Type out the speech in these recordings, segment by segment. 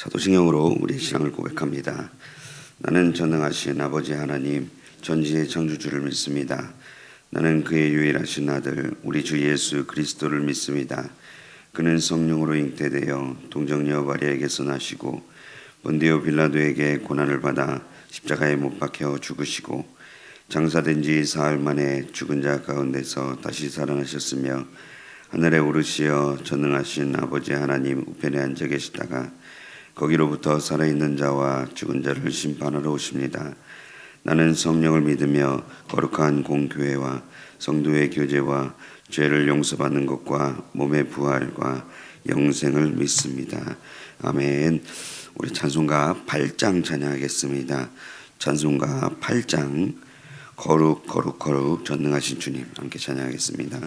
사도신경으로 우리의 신앙을 고백합니다. 나는 전능하신 아버지 하나님 전지의 창조주를 믿습니다. 나는 그의 유일하신 아들 우리 주 예수 그리스도를 믿습니다. 그는 성령으로 잉태되어 동정녀 마리아에게서 나시고 본디오 빌라도에게 고난을 받아 십자가에 못 박혀 죽으시고 장사된 지 사흘 만에 죽은 자 가운데서 다시 살아나셨으며 하늘에 오르시어 전능하신 아버지 하나님 우편에 앉아 계시다가 거기로부터 살아있는 자와 죽은 자를 심판하러 오십니다. 나는 성령을 믿으며 거룩한 공교회와 성도의 교제와 죄를 용서받는 것과 몸의 부활과 영생을 믿습니다. 아멘. 우리 찬송가 8장 찬양하겠습니다. 찬송가 8장 거룩 거룩 거룩 전능하신 주님 함께 찬양하겠습니다.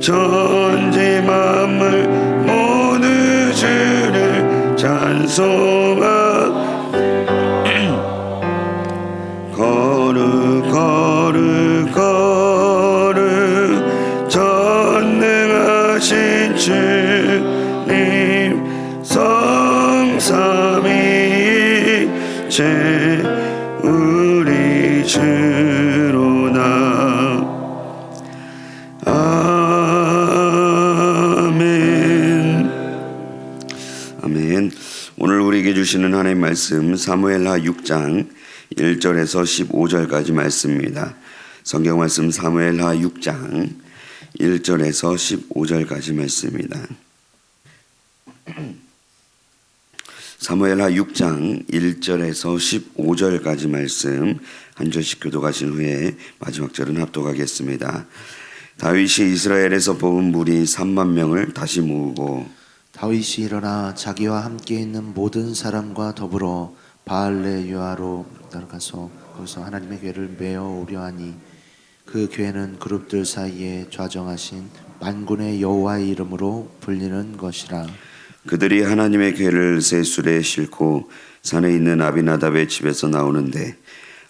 전지 만물 모두 주를 찬송하 거룩 거룩 거룩 전능하신 주님 성삼위일체 우리 주로나 오늘 우리에게 주시는 하나님의 말씀 사무엘하 6장 1절에서 15절까지 말씀입니다. 성경 말씀 사무엘하 6장 1절에서 15절까지 말씀입니다. 사무엘하 6장 1절에서 15절까지 말씀 한 절씩 교독하신 후에 마지막 절은 합독하겠습니다. 다윗이 이스라엘에서 뽑은 무리 3만 명을 다시 모으고 다윗이 일어나 자기와 함께 있는 모든 사람과 더불어 바알레유아로 따라가서 거기서 하나님의 궤를 메어 오려 하니 그 궤는 그룹들 사이에 좌정하신 만군의 여호와의 이름으로 불리는 것이라. 그들이 하나님의 궤를 새 수레에 싣고 산에 있는 아비나답의 집에서 나오는데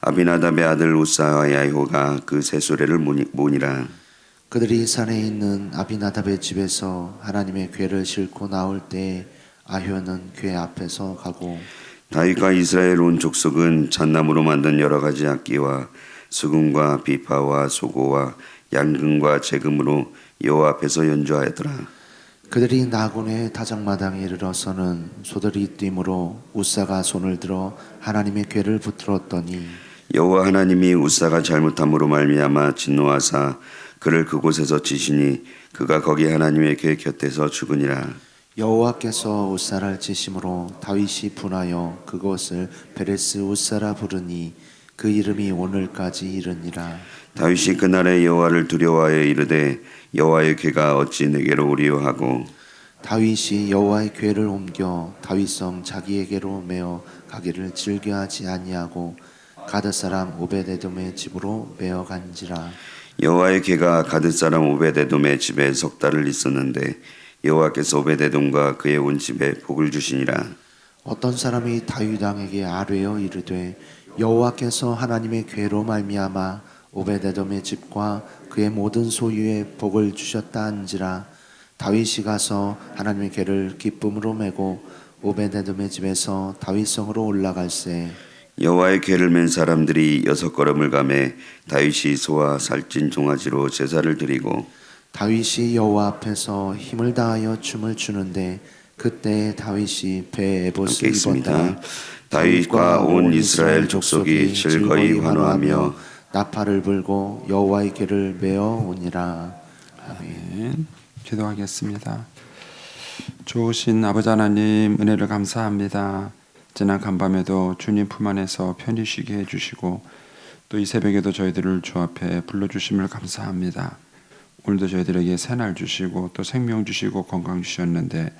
아비나답의 아들 우사와 야히호가 그 새 수레를 모니라. 그들이 산에 있는 아비나답의 집에서 하나님의 궤를 싣고 나올 때 아효는 궤 앞에서 가고 다윗과 이스라엘 온 족속은 잣나무로 만든 여러 가지 악기와 수금과 비파와 소고와 양금과 재금으로 여호와 앞에서 연주하였더라. 그들이 나군의 다장마당에 이르러서는 소들이 뛰므로 웃사가 손을 들어 하나님의 궤를 붙들었더니 여호와 하나님이 웃사가 잘못함으로 말미암아 진노하사 그를 그곳에서 치시니 그가 거기 하나님의 궤 곁에서 죽으니라. 여호와께서 웃사를 치심으로 다윗이 분하여 그것을 베레스 웃사라 부르니 그 이름이 오늘까지 이르니라. 다윗이 그날에 여호와를 두려워하여 이르되 여호와의 궤가 어찌 내게로 오리요 하고 다윗이 여호와의 궤를 옮겨 다윗성 자기에게로 메어 가기를 즐겨하지 아니하고 가드 사람 오베데돔의 집으로 메어 간지라. 여호와의 궤가 가드 사람 오베데돔의 집에 석 달을 있었는데 여호와께서 오베데돔과 그의 온 집에 복을 주시니라. 어떤 사람이 다윗 왕에게 아뢰어 이르되 여호와께서 하나님의 궤로 말미암아 오베데돔의 집과 그의 모든 소유에 복을 주셨다 한지라. 다윗이 가서 하나님의 궤를 기쁨으로 메고 오베데돔의 집에서 다윗성으로 올라갈새 여호와의 궤를 맨 사람들이 6걸음을 가매 다윗이 소와 살찐 종아지로 제사를 드리고 다윗이 여호와 앞에서 힘을 다하여 춤을 추는데 그때 다윗이 배에 에봇을 함께 있습니다. 입었다. 다윗과 온 이스라엘 족속이 즐거이 환호하며 나팔을 불고 여호와의 궤를 메어 오니라. 아멘. 기도하겠습니다. 좋으신 아버지 하나님 은혜를 감사합니다. 지난 간밤에도 주님 품 안에서 편히 쉬게 해주시고 또 이 새벽에도 저희들을 주 앞에 불러주심을 감사합니다. 오늘도 저희들에게 새날 주시고 또 생명 주시고 건강 주셨는데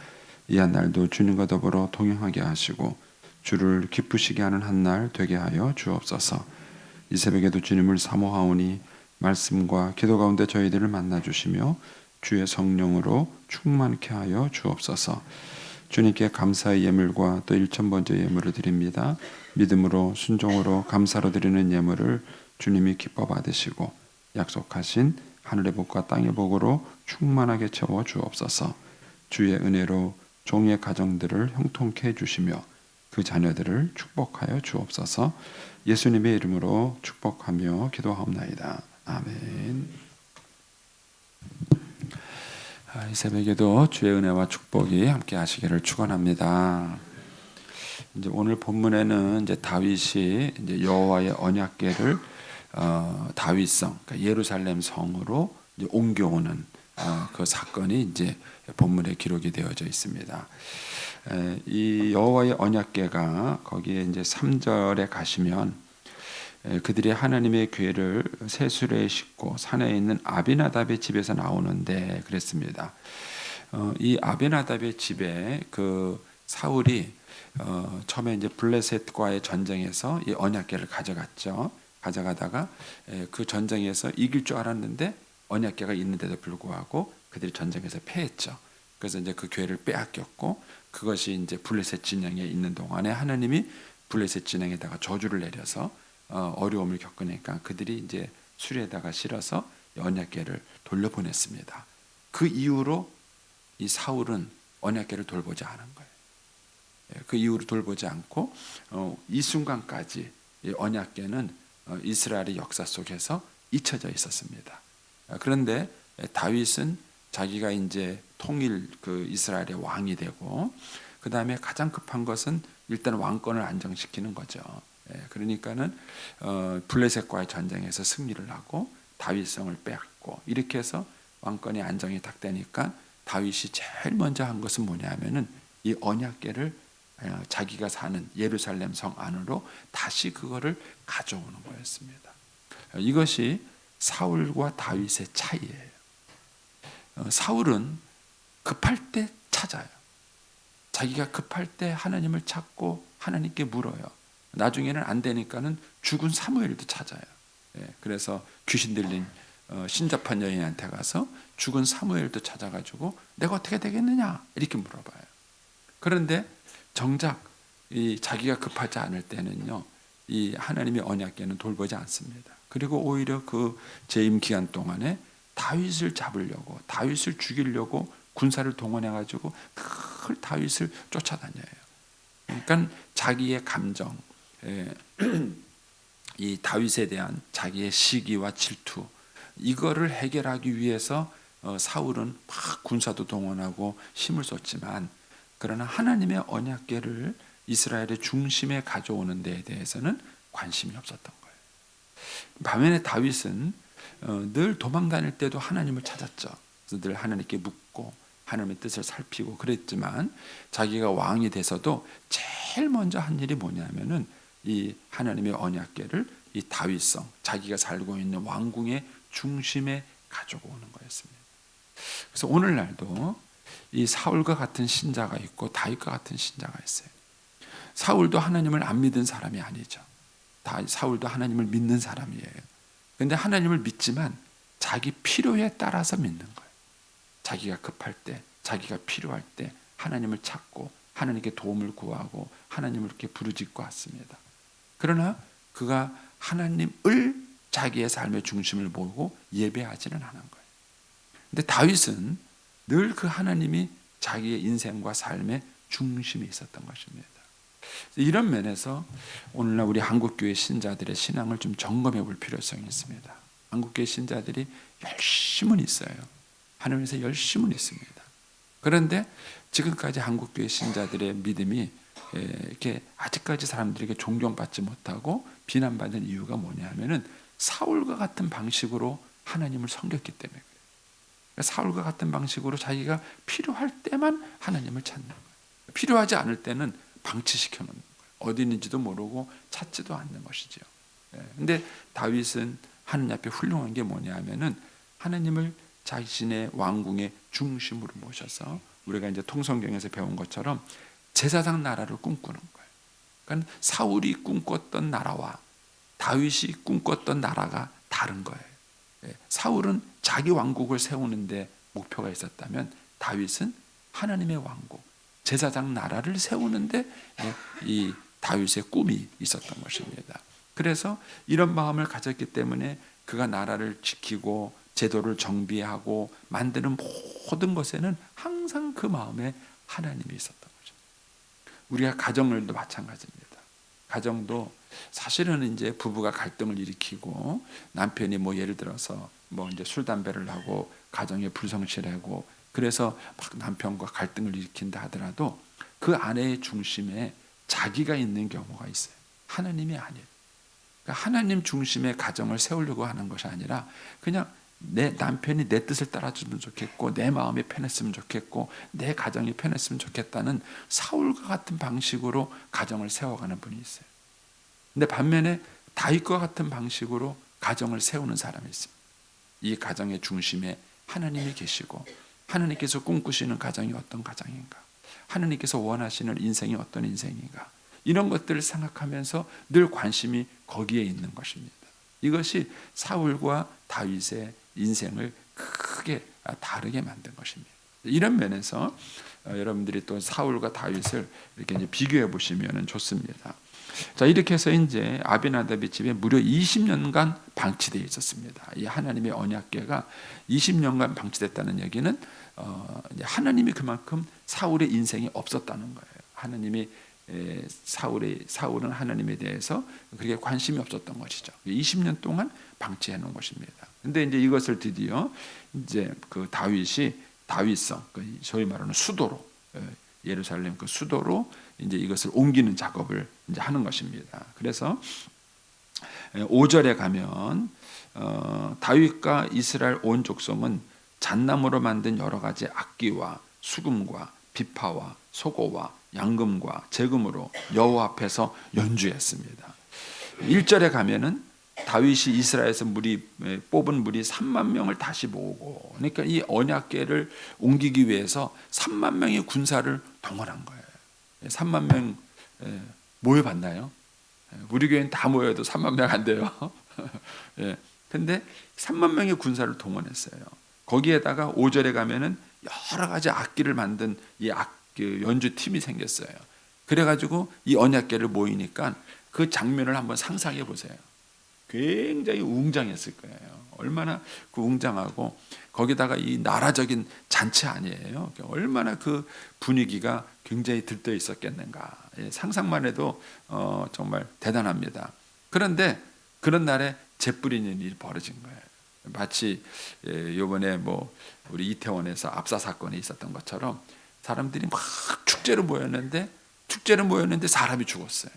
이 한 날도 주님과 더불어 동행하게 하시고 주를 기쁘시게 하는 한 날 되게 하여 주옵소서. 이 새벽에도 주님을 사모하오니 말씀과 기도 가운데 저희들을 만나 주시며 주의 성령으로 충만케 하여 주옵소서. 주님께 감사의 예물과 또 일천번째 예물을 드립니다. 믿음으로 순종으로 감사로 드리는 예물을 주님이 기뻐 받으시고 약속하신 하늘의 복과 땅의 복으로 충만하게 채워 주옵소서. 주의 은혜로 종의 가정들을 형통케 해주시며 그 자녀들을 축복하여 주옵소서. 예수님의 이름으로 축복하며 기도하옵나이다. 아멘. 이 새벽에도 주의 은혜와 축복이 함께 하시기를 축원합니다. 이제 오늘 본문에는 이제 다윗이 이제 여호와의 언약궤를 다윗성, 그러니까 예루살렘 성으로 이제 옮겨오는 그 사건이 이제 본문에 기록이 되어져 있습니다. 이 여호와의 언약궤가 거기에 이제 3절에 가시면 그들이 하나님의 궤를 세수레에 싣고 산에 있는 아비나답의 집에서 나오는데 그랬습니다. 이 아비나답의 집에 그 사울이 처음에 이제 블레셋과의 전쟁에서 이 언약궤를 가져갔죠. 가져가다가 그 전쟁에서 이길 줄 알았는데 언약궤가 있는데도 불구하고 그들이 전쟁에서 패했죠. 그래서 이제 그 궤를 빼앗겼고 그것이 이제 블레셋 진영에 있는 동안에 하나님이 블레셋 진영에다가 저주를 내려서 어려움을 겪으니까 그들이 이제 수레에다가 실어서 언약궤를 돌려보냈습니다. 그 이후로 이 사울은 언약궤를 돌보지 않은 거예요. 그 이후로 돌보지 않고 이 순간까지 이 언약궤는 이스라엘의 역사 속에서 잊혀져 있었습니다. 그런데 다윗은 자기가 이제 통일 그 이스라엘의 왕이 되고 그 다음에 가장 급한 것은 일단 왕권을 안정시키는 거죠. 그러니까는 블레셋과의 전쟁에서 승리를 하고 다윗성을 빼앗고 이렇게 해서 왕권의 안정이 딱 되니까 다윗이 제일 먼저 한 것은 뭐냐면은 이 언약궤를 자기가 사는 예루살렘 성 안으로 다시 그거를 가져오는 거였습니다. 이것이 사울과 다윗의 차이예요. 사울은 급할 때 찾아요. 자기가 급할 때 하나님을 찾고 하나님께 물어요. 나중에는 안 되니까는 죽은 사무엘도 찾아요. 그래서 귀신 들린 신접한 여인한테 가서 죽은 사무엘도 찾아가지고 내가 어떻게 되겠느냐 이렇게 물어봐요. 그런데 정작 이 자기가 급하지 않을 때는요, 이 하나님의 언약궤는 돌보지 않습니다. 그리고 오히려 그 재임 기간 동안에 다윗을 잡으려고, 다윗을 죽이려고 군사를 동원해가지고 늘 다윗을 쫓아다녀요. 그러니까 자기의 감정, 이 다윗에 대한 자기의 시기와 질투, 이거를 해결하기 위해서 사울은 막 군사도 동원하고 힘을 쏟지만 그러나 하나님의 언약궤를 이스라엘의 중심에 가져오는 데에 대해서는 관심이 없었던 거예요. 반면에 다윗은 늘 도망 다닐 때도 하나님을 찾았죠. 그래서 늘 하나님께 묻고 하나님의 뜻을 살피고 그랬지만 자기가 왕이 돼서도 제일 먼저 한 일이 뭐냐면은 이 하나님의 언약궤를 이 다윗성 자기가 살고 있는 왕궁의 중심에 가지고 오는 거였습니다. 그래서 오늘날도 이 사울과 같은 신자가 있고 다윗과 같은 신자가 있어요. 사울도 하나님을 안 믿은 사람이 아니죠. 사울도 하나님을 믿는 사람이에요. 그런데 하나님을 믿지만 자기 필요에 따라서 믿는 거예요. 자기가 급할 때, 자기가 필요할 때 하나님을 찾고 하나님께 도움을 구하고 하나님을 이렇게 부르짖고 왔습니다. 그러나 그가 하나님을 자기의 삶의 중심을 보고 예배하지는 않은 거예요. 근데 다윗은 늘 그 하나님이 자기의 인생과 삶의 중심에 있었던 것입니다. 이런 면에서 오늘날 우리 한국교회 신자들의 신앙을 좀 점검해 볼 필요성이 있습니다. 한국교회 신자들이 열심은 있어요. 하나님에서 열심은 있습니다. 그런데 지금까지 한국교회 신자들의 믿음이 이렇게 아직까지 사람들에게 존경받지 못하고 비난받는 이유가 뭐냐면은 사울과 같은 방식으로 하나님을 섬겼기 때문에 그래요. 사울과 같은 방식으로 자기가 필요할 때만 하나님을 찾는 거예요. 필요하지 않을 때는 방치시켜 놓는 거예요. 어디 있는지도 모르고 찾지도 않는 것이죠. 근데 다윗은 하나님 앞에 훌륭한 게 뭐냐면은 하나님을 자신의 왕궁의 중심으로 모셔서 우리가 이제 통성경에서 배운 것처럼 제사장 나라를 꿈꾸는 거예요. 그러니까 사울이 꿈꿨던 나라와 다윗이 꿈꿨던 나라가 다른 거예요. 사울은 자기 왕국을 세우는데 목표가 있었다면 다윗은 하나님의 왕국, 제사장 나라를 세우는데 이 다윗의 꿈이 있었던 것입니다. 그래서 이런 마음을 가졌기 때문에 그가 나라를 지키고 제도를 정비하고 만드는 모든 것에는 항상 그 마음에 하나님이 있었던 거죠. 우리가 가정을도 마찬가지입니다. 가정도 사실은 이제 부부가 갈등을 일으키고 남편이 뭐 예를 들어서 뭐 이제 술 담배를 하고 가정에 불성실하고 그래서 막 남편과 갈등을 일으킨다 하더라도 그 아내의 중심에 자기가 있는 경우가 있어요. 하나님이 아니에요. 그러니까 하나님 중심의 가정을 세우려고 하는 것이 아니라 그냥 내 남편이 내 뜻을 따라주면 좋겠고 내 마음이 편했으면 좋겠고 내 가정이 편했으면 좋겠다는 사울과 같은 방식으로 가정을 세워가는 분이 있어요. 근데 반면에 다윗과 같은 방식으로 가정을 세우는 사람이 있습니다. 이 가정의 중심에 하나님이 계시고 하나님께서 꿈꾸시는 가정이 어떤 가정인가, 하나님께서 원하시는 인생이 어떤 인생인가, 이런 것들을 생각하면서 늘 관심이 거기에 있는 것입니다. 이것이 사울과 다윗의 인생을 크게 다르게 만든 것입니다. 이런 면에서 여러분들이 또 사울과 다윗을 이렇게 이제 비교해 보시면 좋습니다. 자, 이렇게 해서 이제 아비나답의 집에 무려 20년간 방치되어 있었습니다. 이 하나님의 언약궤가 20년간 방치됐다는 얘기는 하나님이 그만큼 사울의 인생이 없었다는 거예요. 하나님이 사울은 하나님에 대해서 그렇게 관심이 없었던 것이죠. 20년 동안 방치해 놓은 것입니다. 근데 이제 이것을 드디어 이제 그 다윗성, 소위 말하는 수도로, 예루살렘 그 수도로 이제 이것을 옮기는 작업을 이제 하는 것입니다. 그래서 5절에 가면 다윗과 이스라엘 온 족속은 잣나무로 만든 여러 가지 악기와 수금과 비파와 소고와 양금과 제금으로 여호와 앞에서 연주했습니다. 1절에 가면은 다윗이 이스라엘에서 뽑은 무리 3만 명을 다시 모으고, 그러니까 이 언약궤를 옮기기 위해서 3만 명의 군사를 동원한 거예요. 3만 명 모여봤나요? 우리 교회는 다 모여도 3만 명 안 돼요. 근데 3만 명의 군사를 동원했어요. 거기에다가 5절에 가면은 여러 가지 악기를 만든 이 연주팀이 생겼어요. 그래가지고 이 언약궤를 모이니까 그 장면을 한번 상상해 보세요. 굉장히 웅장했을 거예요. 얼마나 그 웅장하고 거기다가 이 나라적인 잔치 아니에요. 얼마나 그 분위기가 굉장히 들떠 있었겠는가. 상상만 해도 정말 대단합니다. 그런데 그런 날에 재뿌리는 일이 벌어진 거예요. 마치 이번에 뭐 우리 이태원에서 압사 사건이 있었던 것처럼 사람들이 막 축제로 모였는데 사람이 죽었어요.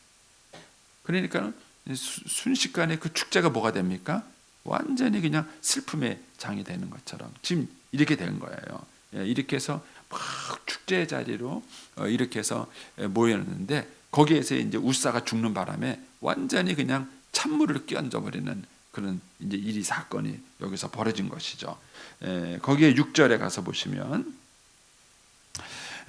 그러니까 순식간에 그 축제가 뭐가 됩니까? 완전히 그냥 슬픔의 장이 되는 것처럼 지금 이렇게 된 거예요. 이렇게 해서 막 축제 자리로 이렇게 해서 모였는데 거기에서 이제 우사가 죽는 바람에 완전히 그냥 찬물을 끼얹어 버리는 그런 이제 일이 사건이 여기서 벌어진 것이죠. 거기에 6절에 가서 보시면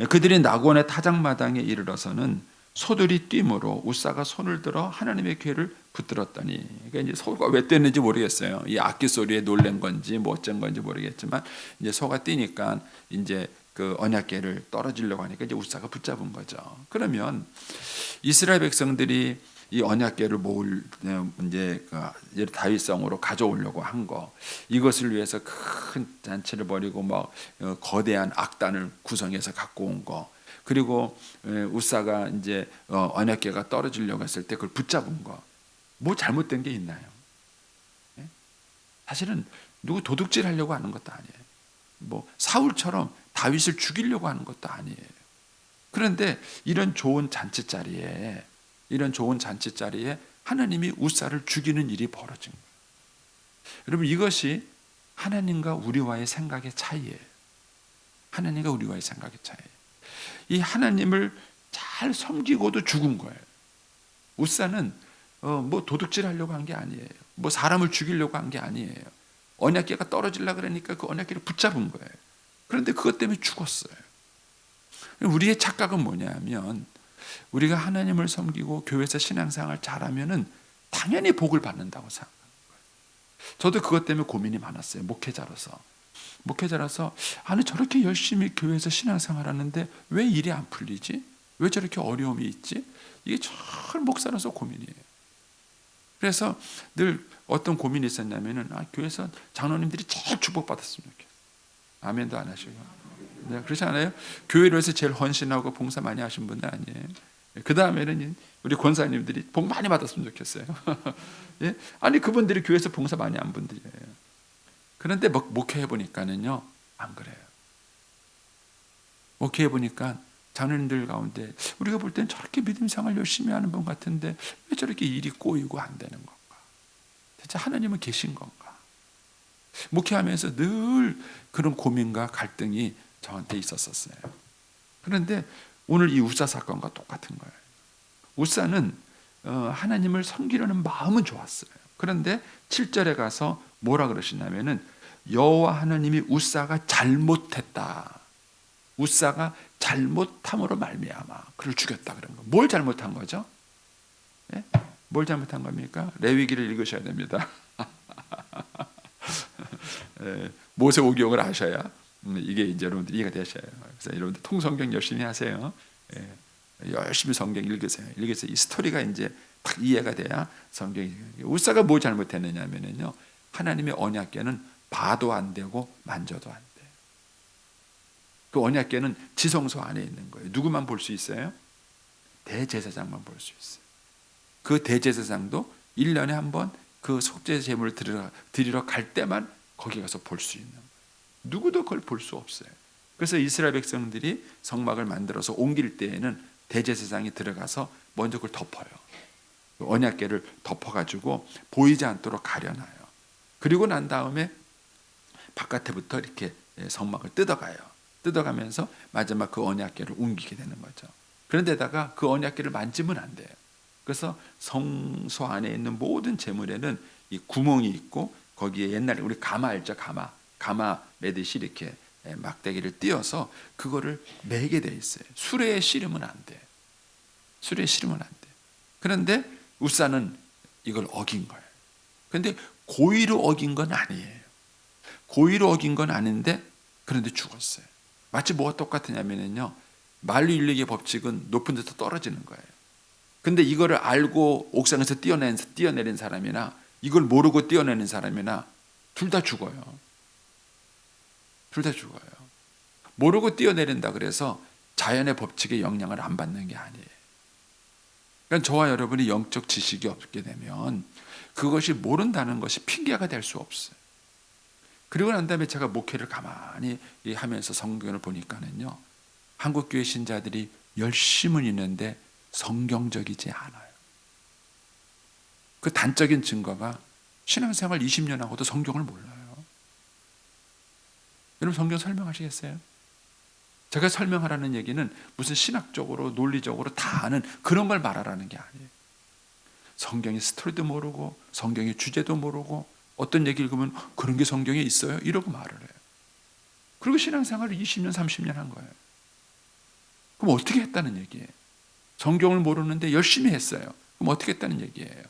그들이 낙원의 타작마당에 이르러서는 소들이 뛰므로 우사가 손을 들어 하나님의 궤를 붙들었더니, 그러니까 이제 소가 왜 뛰었는지 모르겠어요. 이 악기 소리에 놀란 건지 뭐 어쩐 건지 모르겠지만 이제 소가 뛰니까 이제 그 언약궤를 떨어지려고 하니까 이제 우사가 붙잡은 거죠. 그러면 이스라엘 백성들이 이 언약궤를 모을 이제 그 다윗성으로 가져오려고 한 거, 이것을 위해서 큰 잔치를 벌이고 막 거대한 악단을 구성해서 갖고 온 거, 그리고 우사가 이제 언약궤가 떨어지려고 했을 때 그걸 붙잡은 거, 뭐 잘못된 게 있나요? 사실은 누구 도둑질하려고 하는 것도 아니에요. 뭐 사울처럼 다윗을 죽이려고 하는 것도 아니에요. 그런데 이런 좋은 잔치 자리에 하나님이 우사를 죽이는 일이 벌어진 거예요. 여러분, 이것이 하나님과 우리와의 생각의 차이예요. 하나님과 우리와의 생각의 차이예요. 이 하나님을 잘 섬기고도 죽은 거예요. 우사는 뭐 도둑질하려고 한 게 아니에요. 뭐 사람을 죽이려고 한 게 아니에요. 언약궤가 떨어지려고 그러니까 그 언약궤를 붙잡은 거예요. 그런데 그것 때문에 죽었어요. 우리의 착각은 뭐냐면, 우리가 하나님을 섬기고 교회에서 신앙생활을 잘하면은 당연히 복을 받는다고 생각하는 거예요. 저도 그것 때문에 고민이 많았어요. 목회자로서 아니 저렇게 열심히 교회에서 신앙생활 하는데 왜 일이 안 풀리지? 왜 저렇게 어려움이 있지? 이게 참 목사로서 고민이에요. 그래서 늘 어떤 고민이 있었냐면은 교회에서 장로님들이 제일 축복받았으면 좋겠어요. 아멘도 안 하시고. 네, 그렇지 않아요? 교회로 해서 제일 헌신하고 봉사 많이 하신 분들 아니에요? 그 다음에는 우리 권사님들이 복 많이 받았으면 좋겠어요. 예? 아니 그분들이 교회에서 봉사 많이 한 분들이에요. 그런데 목회해 보니까는요 안 그래요. 목회해 보니까 장로님들 가운데 우리가 볼 때는 저렇게 믿음 생활 열심히 하는 분 같은데 왜 저렇게 일이 꼬이고 안 되는 건가? 진짜 하나님은 계신 건가? 목회하면서 늘 그런 고민과 갈등이 저한테 있었어요. 그런데 오늘 이 우사 사건과 똑같은 거예요. 우사는 하나님을 섬기려는 마음은 좋았어요. 그런데 7절에 가서 뭐라 그러시냐면은 여호와 하나님이 우사가 잘못했다. 우사가 잘못함으로 말미암아 그를 죽였다 그런 거. 뭘 잘못한 거죠? 예? 뭘 잘못한 겁니까? 레위기를 읽으셔야 됩니다. 예, 모세 오경을 아셔야 이게 이제 여러분들 이해가 되셔요. 그래서 여러분들 통성경 열심히 하세요. 예, 열심히 성경 읽으세요. 읽으세요. 이 스토리가 이제 딱 이해가 돼야 성경이. 우사가 뭘 잘못했느냐면요, 하나님의 언약궤는 봐도 안 되고 만져도 안 돼. 그 언약궤는 지성소 안에 있는 거예요. 누구만 볼 수 있어요? 대제사장만 볼 수 있어요. 그 대제사장도 1년에 한 번 그 속죄 제물을 드리러 갈 때만 거기 가서 볼 수 있는 거예요. 누구도 그걸 볼 수 없어요. 그래서 이스라엘 백성들이 성막을 만들어서 옮길 때에는 대제사장이 들어가서 먼저 그걸 덮어요. 언약궤를 덮어가지고 보이지 않도록 가려놔요. 그리고 난 다음에 바깥에부터 이렇게 성막을 뜯어가요. 뜯어가면서 마지막 그 언약궤를 옮기게 되는 거죠. 그런데다가 그 언약궤를 만지면 안 돼요. 그래서 성소 안에 있는 모든 제물에는 이 구멍이 있고 거기에 옛날에 우리 가마 알죠? 가마 매듯이 이렇게 막대기를 띄어서 그거를 매게 돼 있어요. 수레에 실으면 안 돼. 수레에 실으면 안 돼. 그런데 우사는 이걸 어긴 거예요. 그런데 고의로 어긴 건 아니에요. 고의로 어긴 건 아닌데 그런데 죽었어요. 마치 뭐가 똑같으냐면요, 만유인력의 법칙은 높은 데서 떨어지는 거예요. 근데 이거를 알고 옥상에서 뛰어내린 사람이나 이걸 모르고 뛰어내린 사람이나 둘 다 죽어요. 둘 다 죽어요. 모르고 뛰어내린다 그래서 자연의 법칙에 영향을 안 받는 게 아니에요. 그러니까 저와 여러분이 영적 지식이 없게 되면 그것이 모른다는 것이 핑계가 될 수 없어요. 그리고 난 다음에 제가 목회를 가만히 하면서 성경을 보니까는요, 한국교회 신자들이 열심은 있는데 성경적이지 않아요. 그 단적인 증거가 신앙생활 20년 하고도 성경을 몰라요. 여러분 성경 설명하시겠어요? 제가 설명하라는 얘기는 무슨 신학적으로 논리적으로 다 아는 그런 걸 말하라는 게 아니에요. 성경의 스토리도 모르고 성경의 주제도 모르고 어떤 얘기 읽으면 그런 게 성경에 있어요? 이러고 말을 해요. 그리고 신앙생활을 20년 30년 한 거예요. 그럼 어떻게 했다는 얘기예요? 성경을 모르는데 열심히 했어요. 그럼 어떻게 했다는 얘기예요?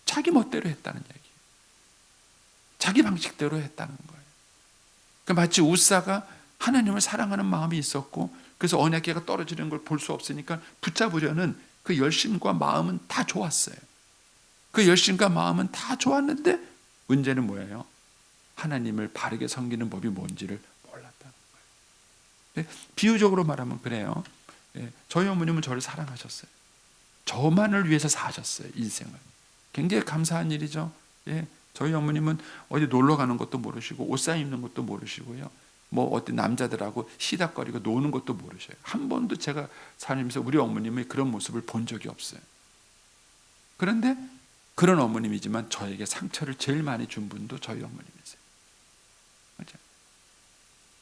자기 멋대로 했다는 얘기예요. 자기 방식대로 했다는 거예요. 그러니까 마치 웃사가 하나님을 사랑하는 마음이 있었고 그래서 언약궤가 떨어지는 걸 볼 수 없으니까 붙잡으려는 그 열심과 마음은 다 좋았어요. 그 열심과 마음은 다 좋았는데 문제는 뭐예요? 하나님을 바르게 섬기는 법이 뭔지를 몰랐다는 거예요. 비유적으로 말하면 그래요. 저희 어머님은 저를 사랑하셨어요. 저만을 위해서 사셨어요. 인생을. 굉장히 감사한 일이죠. 저희 어머님은 어디 놀러 가는 것도 모르시고 옷 사 입는 것도 모르시고요. 뭐 어떤 남자들하고 시닥거리고 노는 것도 모르셔요. 한 번도 제가 살면서 우리 어머님의 그런 모습을 본 적이 없어요. 그런데 그런 어머님이지만 저에게 상처를 제일 많이 준 분도 저희 어머님이세요. 그렇죠?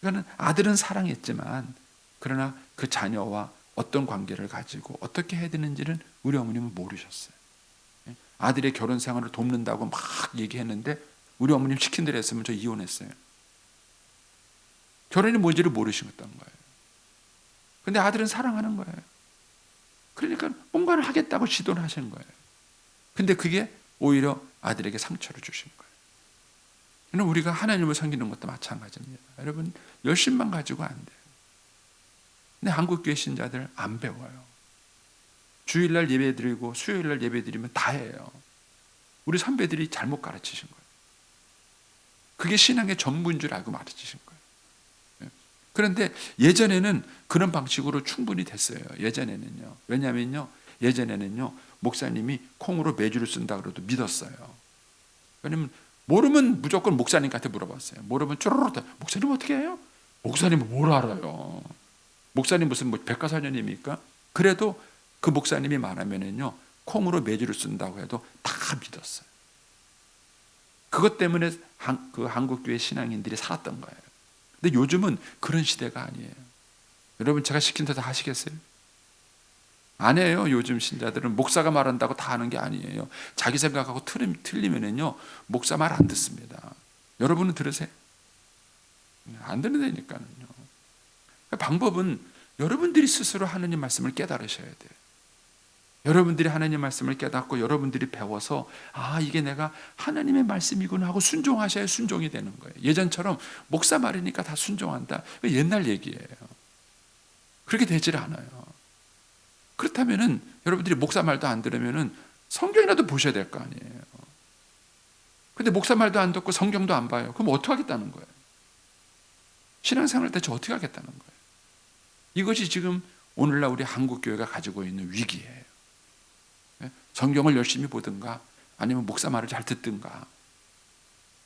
그러니까 아들은 사랑했지만 그러나 그 자녀와 어떤 관계를 가지고 어떻게 해야 되는지는 우리 어머님은 모르셨어요. 아들의 결혼 생활을 돕는다고 막 얘기했는데 우리 어머님 시킨 대로 했으면 저 이혼했어요. 결혼이 뭔지를 모르셨던 거예요. 근데 아들은 사랑하는 거예요. 그러니까 뭔가를 하겠다고 시도를 하신 거예요. 근데 그게 오히려 아들에게 상처를 주신 거예요. 그럼 우리가 하나님을 섬기는 것도 마찬가지입니다. 여러분 열심만 가지고 안 돼요. 근데 한국교회 신자들 안 배워요. 주일날 예배 드리고 수요일날 예배 드리면 다 해요. 우리 선배들이 잘못 가르치신 거예요. 그게 신앙의 전부인 줄 알고 가르치신 거예요. 그런데 예전에는 그런 방식으로 충분히 됐어요. 예전에는요. 왜냐하면요. 예전에는요. 목사님이 콩으로 매주를 쓴다 그래도 믿었어요. 왜냐면 모르면 무조건 목사님한테 물어봤어요. 모르면 쪼르르 목사님 어떻게 해요? 목사님은 뭘 알아요? 목사님 무슨 뭐 백과사전입니까? 그래도 그 목사님이 말하면은요. 콩으로 매주를 쓴다고 해도 다 믿었어요. 그것 때문에 그 한국교회 신앙인들이 살았던 거예요. 근데 요즘은 그런 시대가 아니에요. 여러분 제가 시킨 대로 다 하시겠어요? 안 해요. 요즘 신자들은 목사가 말한다고 다 하는 게 아니에요. 자기 생각하고 틀리면은요 목사 말 안 듣습니다. 여러분은 들으세요? 안 듣는다니까요. 방법은 여러분들이 스스로 하나님 말씀을 깨달으셔야 돼요. 여러분들이 하나님 말씀을 깨닫고 여러분들이 배워서 아 이게 내가 하나님의 말씀이구나 하고 순종하셔야 순종이 되는 거예요. 예전처럼 목사 말이니까 다 순종한다. 옛날 얘기예요. 그렇게 되질 않아요. 그렇다면은 여러분들이 목사 말도 안 들으면은 성경이라도 보셔야 될 거 아니에요. 근데 목사 말도 안 듣고 성경도 안 봐요. 그럼 어떻게 하겠다는 거예요? 신앙생활 대체 어떻게 하겠다는 거예요? 이것이 지금 오늘날 우리 한국교회가 가지고 있는 위기예요. 성경을 열심히 보든가 아니면 목사 말을 잘 듣든가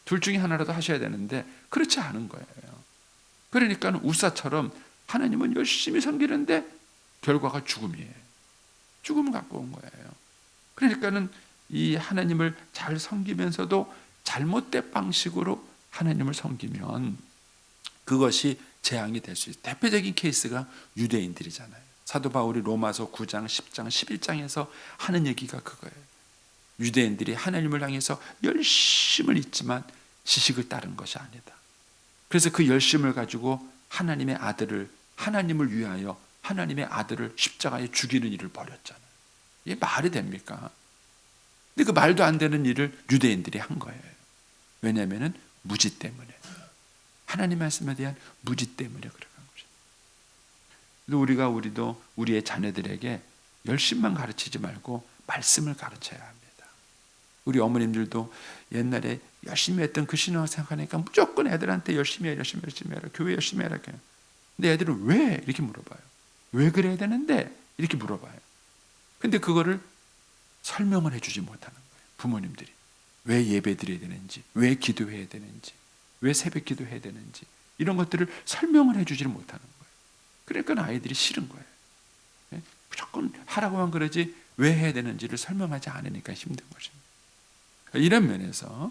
둘 중에 하나라도 하셔야 되는데 그렇지 않은 거예요. 그러니까 우사처럼 하나님은 열심히 섬기는데 결과가 죽음이에요. 죽음을 갖고 온 거예요. 그러니까는 이 하나님을 잘 섬기면서도 잘못된 방식으로 하나님을 섬기면 그것이 재앙이 될 수 있어요. 대표적인 케이스가 유대인들이잖아요. 사도 바울이 로마서 9장, 10장, 11장에서 하는 얘기가 그거예요. 유대인들이 하나님을 향해서 열심을 잊지만 지식을 따른 것이 아니다. 그래서 그 열심을 가지고 하나님의 아들을 하나님을 위하여 하나님의 아들을 십자가에 죽이는 일을 벌였잖아요. 이게 말이 됩니까? 근데 그 말도 안 되는 일을 유대인들이 한 거예요. 왜냐하면 무지 때문에. 하나님 말씀에 대한 무지 때문에 그렇게 한 것입니다. 우리도 우리의 자녀들에게 열심만 가르치지 말고 말씀을 가르쳐야 합니다. 우리 어머님들도 옛날에 열심히 했던 그 신앙생활 하니까 무조건 애들한테 열심히 해라, 교회 열심히 해라. 근데 애들은 왜? 이렇게 물어봐요. 왜 그래야 되는데? 이렇게 물어봐요. 근데 그거를 설명을 해주지 못하는 거예요. 부모님들이. 왜 예배 드려야 되는지, 왜 기도해야 되는지, 왜 새벽 기도해야 되는지 이런 것들을 설명을 해주지를 못하는 거예요. 그러니까 아이들이 싫은 거예요. 예? 무조건 하라고만 그러지 왜 해야 되는지를 설명하지 않으니까 힘든 것입니다. 이런 면에서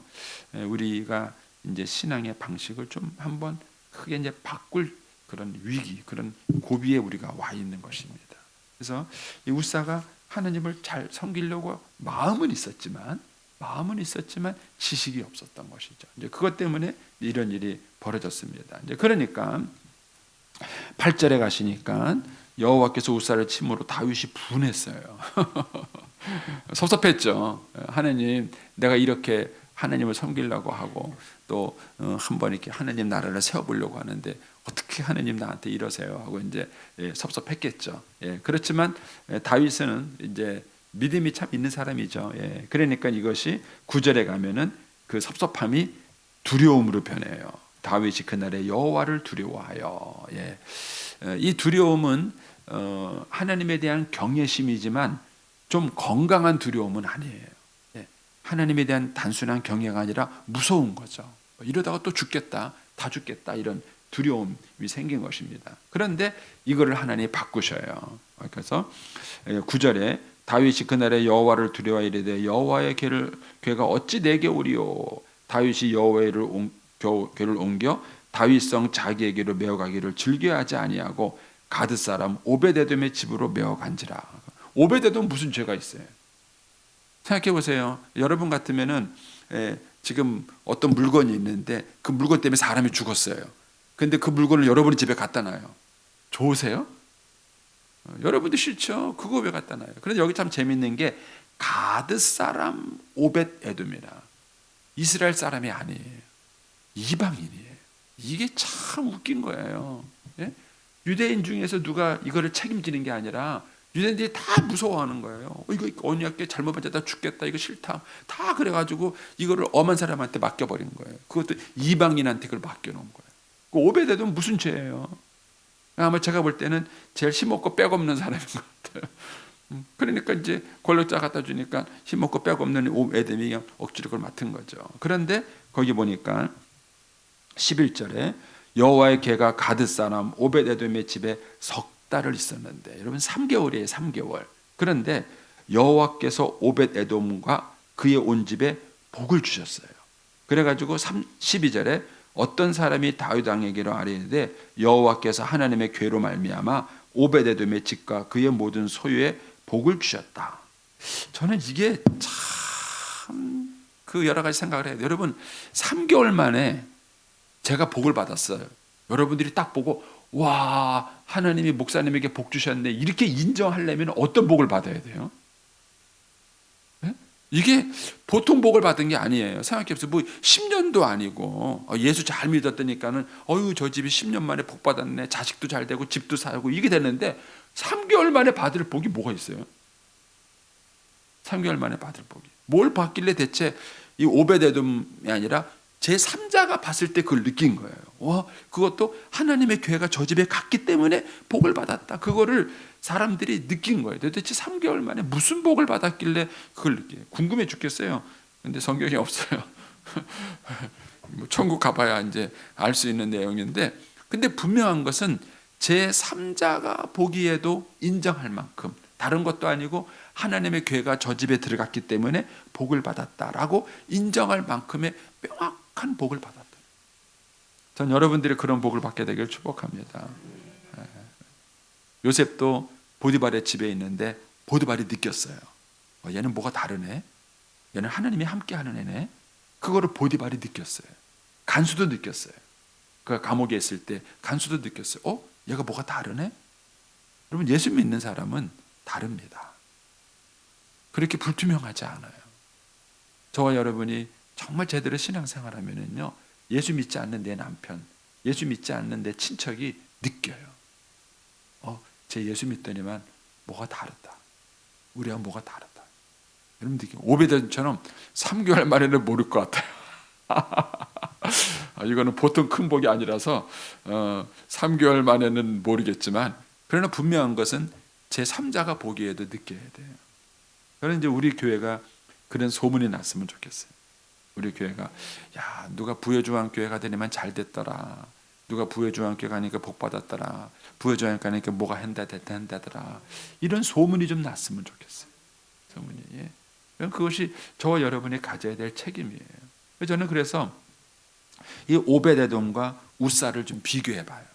우리가 이제 신앙의 방식을 좀 한번 크게 이제 바꿀 그런 위기, 그런 고비에 우리가 와 있는 것입니다. 그래서 이 우사가 하나님을 잘 섬기려고 마음은 있었지만 지식이 없었던 것이죠. 이제 그것 때문에 이런 일이 벌어졌습니다. 이제 그러니까 8절에 가시니까 여호와께서 우사를 침으로 다윗이 분했어요. 섭섭했죠. 하나님, 내가 이렇게 하나님을 섬기려고 하고 또 한번 이렇게 하나님 나라를 세워보려고 하는데 어떻게 하나님 나한테 이러세요 하고 이제 섭섭했겠죠. 그렇지만 다윗은 이제 믿음이 참 있는 사람이죠. 그러니까 이것이 9절에 가면은 그 섭섭함이 두려움으로 변해요. 다윗이 그날에 여호와를 두려워하여. 이 두려움은 하나님에 대한 경외심이지만 좀 건강한 두려움은 아니에요. 하나님에 대한 단순한 경외가 아니라 무서운 거죠. 이러다가 또 죽겠다, 다 죽겠다 이런 두려움이 생긴 것입니다. 그런데 이거를 하나님이 바꾸셔요. 그래서 9절에 다윗이 그날에 여호와를 두려워하여 이르되 여호와의 궤가 어찌 내게 오리요. 다윗이 여호와의 궤를 옮겨 다윗성 자기에게로 메어가기를 즐겨하지 아니하고 가드 사람 오베데돔의 집으로 메어간지라. 오베데돔 무슨 죄가 있어요? 생각해 보세요. 여러분 같으면은 지금 어떤 물건이 있는데 그 물건 때문에 사람이 죽었어요. 근데 그 물건을 여러분이 집에 갖다 놔요. 좋으세요? 여러분도 싫죠. 그거 왜 갖다 놔요? 그런데 여기 참 재밌는 게 가드 사람 오벳에돔이라 이스라엘 사람이 아니에요. 이방인이에요. 이게 참 웃긴 거예요. 유대인 중에서 누가 이거를 책임지는 게 아니라 유대인들이 다 무서워하는 거예요. 이거 언약궤 잘못 받았다 죽겠다 이거 싫다 다 그래가지고 이거를 엄한 사람한테 맡겨버린 거예요. 그것도 이방인한테 그걸 맡겨놓은 거예요. 그 오베데돔 무슨 죄예요? 아마 제가 볼 때는 제일 힘없고 빽 없는 사람인 것 같아요. 그러니까 이제 권력자 갖다 주니까 힘없고 빽 없는 오베데돔이 그냥 억지로 그걸 맡은 거죠. 그런데 거기 보니까 11절에 여호와의 궤가 가드 사람 오벳에돔의 집에 석 달을 있었는데 여러분 3개월이에요. 3개월. 그런데 여호와께서 오벳에돔과 그의 온 집에 복을 주셨어요. 그래가지고 12절에 어떤 사람이 다윗 왕에게로 아뢰되 여호와께서 하나님의 궤로 말미암아 오벳에돔의 집과 그의 모든 소유에 복을 주셨다. 저는 이게 참 그 여러 가지 생각을 해요. 여러분 3개월 만에 제가 복을 받았어요. 여러분들이 딱 보고 와 하나님이 목사님에게 복 주셨네 이렇게 인정하려면 어떤 복을 받아야 돼요? 네? 이게 보통 복을 받은 게 아니에요. 생각해보세요. 뭐 10년도 아니고 예수 잘 믿었다니까는 어유 저 집이 10년 만에 복 받았네. 자식도 잘 되고 집도 살고 이게 됐는데 3개월 만에 받을 복이 뭐가 있어요? 3개월 만에 받을 복이 뭘 받길래 대체 이 오벳에돔이 아니라 제 3자가 봤을 때 그걸 느낀 거예요. 와, 그것도 하나님의 궤가 저 집에 갔기 때문에 복을 받았다. 그거를 사람들이 느낀 거예요. 도대체 3개월 만에 무슨 복을 받았길래 그걸 느껴요. 궁금해 죽겠어요. 근데 성경이 없어요. 뭐 천국 가봐야 이제 알 수 있는 내용인데, 근데 분명한 것은 제 3자가 보기에도 인정할 만큼 다른 것도 아니고 하나님의 궤가 저 집에 들어갔기 때문에 복을 받았다라고 인정할 만큼의 명확한 복을 받았다. 전 여러분들이 그런 복을 받게 되길 축복합니다. 요셉도 보디발의 집에 있는데 보디발이 느꼈어요. 얘는 뭐가 다르네. 얘는 하나님이 함께하는 애네. 그거를 보디발이 느꼈어요. 간수도 느꼈어요. 그가 감옥에 있을 때 간수도 느꼈어요. 얘가 뭐가 다르네. 여러분 예수 믿는 사람은 다릅니다. 그렇게 불투명하지 않아요. 저와 여러분이 정말 제대로 신앙생활하면은요, 예수 믿지 않는 내 남편, 예수 믿지 않는 내 친척이 느껴요. 제 예수 믿더니만 뭐가 다르다. 우리와 뭐가 다르다. 여러분 느껴요. 오베데돔처럼 3개월 만에는 모를 것 같아요. 이거는 보통 큰 복이 아니라서 3개월 만에는 모르겠지만, 그러나 분명한 것은 제 3자가 보기에도 느껴야 돼요. 그래서 이제 우리 교회가 그런 소문이 났으면 좋겠어요. 우리 교회가 야 누가 부여주한 교회가 되니만 잘 됐더라. 누가 부여주한 교회 가니까 복 받았더라. 부여주한 교회 가니까 뭐가 한다더라. 이런 소문이 좀 났으면 좋겠어요. 소문이. 예. 그것이 저와 여러분이 가져야 될 책임이에요. 저는 그래서 이 오벳에돔과 우사를 좀 비교해봐요.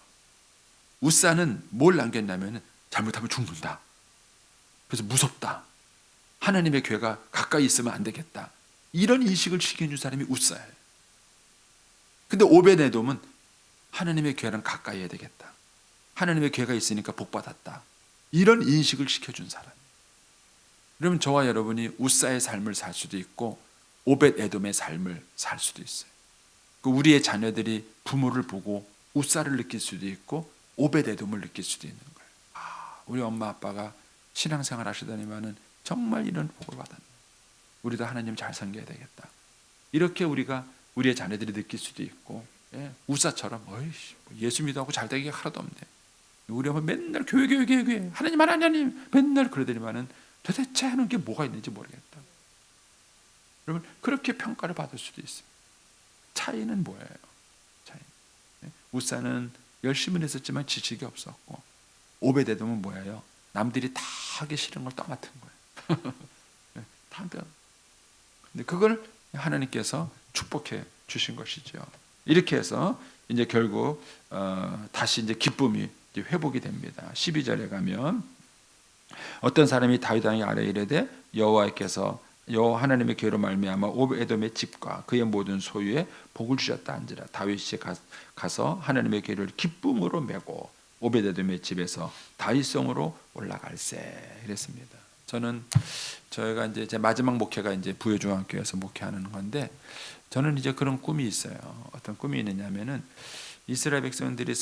우사는 뭘 남겼냐면 잘못하면 죽는다. 그래서 무섭다. 하나님의 교회가 가까이 있으면 안 되겠다. 이런 인식을 시켜준 사람이 우사예요. 근데 오벳에돔은 하나님의 교회랑 가까이 해야 되겠다. 하나님의 교회가 있으니까 복받았다. 이런 인식을 시켜준 사람. 그러면 저와 여러분이 우사의 삶을 살 수도 있고 오벳에돔의 삶을 살 수도 있어요. 우리의 자녀들이 부모를 보고 우사를 느낄 수도 있고 오벳에돔을 느낄 수도 있는 거예요. 우리 엄마 아빠가 신앙생활 하시더니만은 정말 이런 복을 받았네. 우리도 하나님 잘 섬겨야 되겠다. 이렇게 우리가 우리의 자녀들이 느낄 수도 있고, 예, 우사처럼 예수 믿어하고 잘 되기가 하나도 없네. 우리 엄마 맨날 교회 하나님 맨날 그러더니만은 도대체 하는 게 뭐가 있는지 모르겠다. 여러분 그렇게 평가를 받을 수도 있습니다. 차이는 뭐예요? 차이. 우사는 열심히 했었지만 지식이 없었고 오벳에돔은 뭐예요? 남들이 다 하기 싫은 걸 떠맡은 거예요. 다 한. 근데 그걸 하나님께서 축복해 주신 것이죠. 이렇게 해서 이제 결국 다시 이제 기쁨이 이제 회복이 됩니다. 12절에 가면 어떤 사람이 다윗 왕에게 아뢰 이르되 여호와께서 하나님의 교회로 말미암아 오벳에돔의 집과 그의 모든 소유에 복을 주셨다 한지라. 다윗이 가서 하나님의 교회를 기쁨으로 메고 오벳에돔의 집에서 다윗성으로 올라갈세 이랬습니다. 저희가 이제 제 마지막 목회가 이제 부여중앙교회에서 목회하는 건데 저는 이제 그런 꿈이 있어요. 어떤 꿈이 있느냐면은 이스라엘 백성들이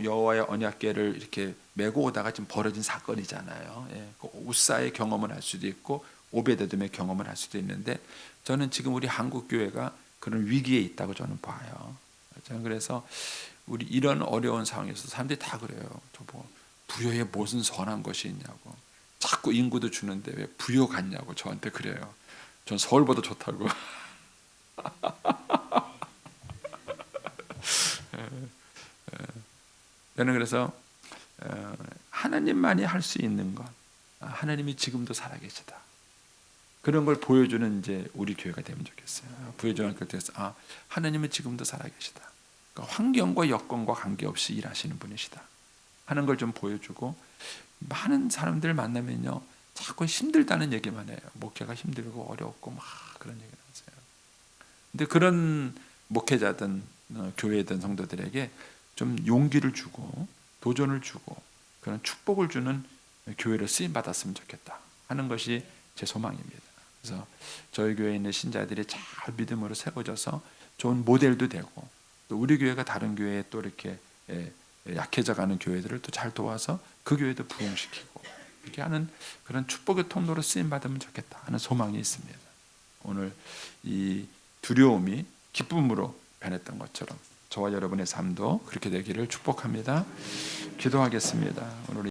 여호와의 언약궤를 이렇게 메고 오다가 지금 벌어진 사건이잖아요. 예, 그 우사의 경험을 할 수도 있고 오벳에돔의 경험을 할 수도 있는데 저는 지금 우리 한국 교회가 그런 위기에 있다고 저는 봐요. 저는 그래서 우리 이런 어려운 상황에서 사람들이 다 그래요. 저보고 부여에 무슨 선한 것이 있냐고. 자꾸 인구도 주는데 왜 부여 같냐고 저한테 그래요. 전 서울보다 좋다고. 저는 그래서 하나님만이 할 수 있는 것, 하나님이 지금도 살아계시다. 그런 걸 보여주는 이제 우리 교회가 되면 좋겠어요. 부여중앙교회 때서 하나님은 지금도 살아계시다. 그러니까 환경과 여건과 관계없이 일하시는 분이시다 하는 걸 좀 보여주고 많은 사람들 만나면요 자꾸 힘들다는 얘기만 해요. 목회가 힘들고 어렵고 막 그런 얘기를 하세요. 근데 그런 목회자든 교회든 성도들에게 좀 용기를 주고 도전을 주고 그런 축복을 주는 교회를 쓰임 받았으면 좋겠다 하는 것이 제 소망입니다. 그래서 저희 교회에 있는 신자들이 잘 믿음으로 세워져서 좋은 모델도 되고 또 우리 교회가 다른 교회에 또 이렇게 약해져가는 교회들을 또 잘 도와서 그 교회도 부흥시키고 이렇게 하는 그런 축복의 통로로 쓰임 받으면 좋겠다 하는 소망이 있습니다. 오늘 이 두려움이 기쁨으로 변했던 것처럼 저와 여러분의 삶도 그렇게 되기를 축복합니다. 기도하겠습니다. 오늘